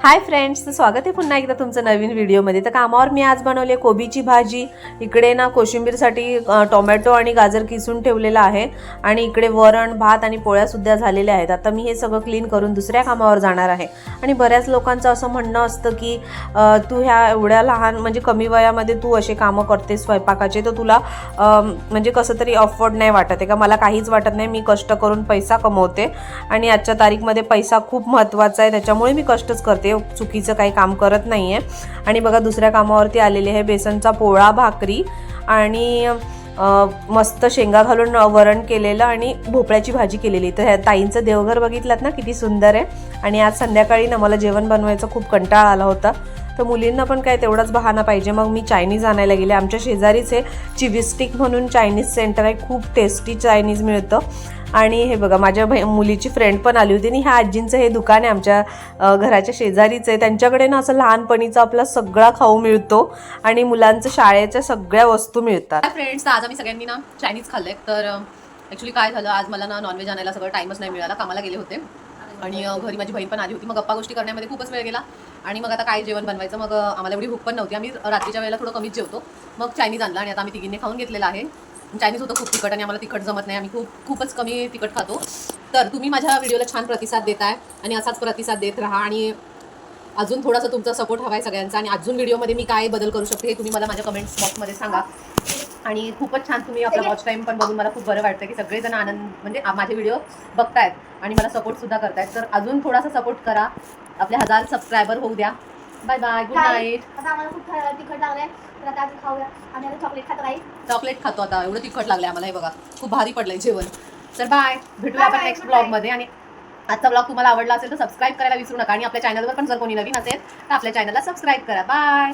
Hi friends, तर स्वागत आहे पुन्हा एकदा तुमचं नवीन व्हिडिओमध्ये। तर कामावर मी आज बनवली कोबीची भाजी। इकडे ना कोशिंबीरसाठी टोमॅटो आणि गाजर किसून ठेवलेला आहे आणि इकडे वरण भात आणि पोळ्या सुद्धा झालेल्या आहेत। आता मी हे सगळं क्लीन करून दुसऱ्या कामावर जाणार आहे। आणि बऱ्याच लोकांचं असं म्हणणं असतं की तू ह्या एवढ्या लहान म्हणजे कमी वयामध्ये तू असे कामं करतेस स्वयंपाकाचे, तर तुला म्हणजे कसं तरी अफोर्ड नाही वाटत आहे का? मला काहीच वाटत नाही, मी कष्ट करून पैसा कमवते आणि आजच्या तारीखमध्ये पैसा खूप महत्त्वाचा आहे, त्याच्यामुळे मी कष्टच करते, चुकीचं काही काम करत नाहीये। आणि बघा दुसऱ्या कामावरती आलेले आहे, बेसनचा पोळा भाकरी आणि मस्त शेंगा घालून वरण केलेलं आणि भोपळ्याची भाजी केलेली। तर ह्या ताईंचं देवघर बघितलात ना, किती सुंदर आहे। आणि आज संध्याकाळी ना मला जेवण बनवायचा खूप कंटाळा आला होता, तर मुलींना पण काय तेवढाच बहाणा पाहिजे, मग मी चायनीज आणायला गेले। आमच्या शेजारीच हे चिविस्टिक म्हणून चायनीज सेंटर आहे, खूप टेस्टी चायनीज मिळतं। आणि हे बघा माझ्या मुलीची फ्रेंड पण आली होती आणि ह्या आजींचं हे दुकान आहे आमच्या घराच्या शेजारीच आहे। त्यांच्याकडे ना असं लहानपणीचा आपला सगळा खाऊ मिळतो आणि मुलांच्या शाळेच्या सगळ्या वस्तू मिळतात। फ्रेंड्स, आज आम्ही सगळ्यांनी ना चायनीज खाल्लंय। तर ॲक्च्युली काय झालं, आज मला ना नॉनव्हेज आणायला सगळं टाईमच नाही मिळाला, कामाला गेले होते आणि घरी माझी बहीण पण आली होती। मग गप्पा गोष्टी करण्यामध्ये खूपच वेळ गेला आणि मग आता काय जेवण बनवायचं, मग आम्हाला एवढी भूक पण नव्हती, आम्ही रात्रीच्या वेळेला थोडं कमीच जेवतो। मग चायनीज आणला आणि आता आम्ही तिघींनी खाऊन घेतलेलं आहे। चायनीज होतं खूप तिखट आणि आम्हाला तिखट जमत नाही, आम्ही खूपच कमी तिखट खातो। तर तुम्ही माझ्या व्हिडिओला छान प्रतिसाद देताय आणि असाच प्रतिसाद देत राहा आणि अजून थोडासा तुमचा सपोर्ट हवा आहे सगळ्यांचा। आणि अजून व्हिडिओमध्ये मी काय बदल करू शकते हे तुम्ही मला माझ्या कमेंट्स बॉक्समध्ये सांगा। आणि खूपच छान तुम्ही आपला वॉच टाईम पण बघून मला खूप बरं वाटतं की सगळेजण आनंद म्हणजे माझे व्हिडिओ बघतायत आणि मला सपोर्टसुद्धा करतायत। तर अजून थोडासा सपोर्ट करा, आपले 1000 सबस्क्रायबर होऊ द्या। Bye bye, good night. आता आम्हाला खूप तिखट लागलंय, तर आता आम्ही खाऊया। आम्ही आता चॉकलेट खातो काही, चॉकलेट खातो आता, एवढं तिखट लागलंय आम्हाला, हे बघा खूप भारी पडलंय जेवण। तर बाय, भेटूया आपण नेक्स्ट ब्लॉगमध्ये। आणि आजचा ब्लॉग तुम्हाला आवडला असेल तर सबस्क्राईब करायला विसरू नका आणि आपल्या चॅनलवर पण जर कोणी नवीन असेल तर आपल्या चॅनलला सबस्क्राईब करा। बाय।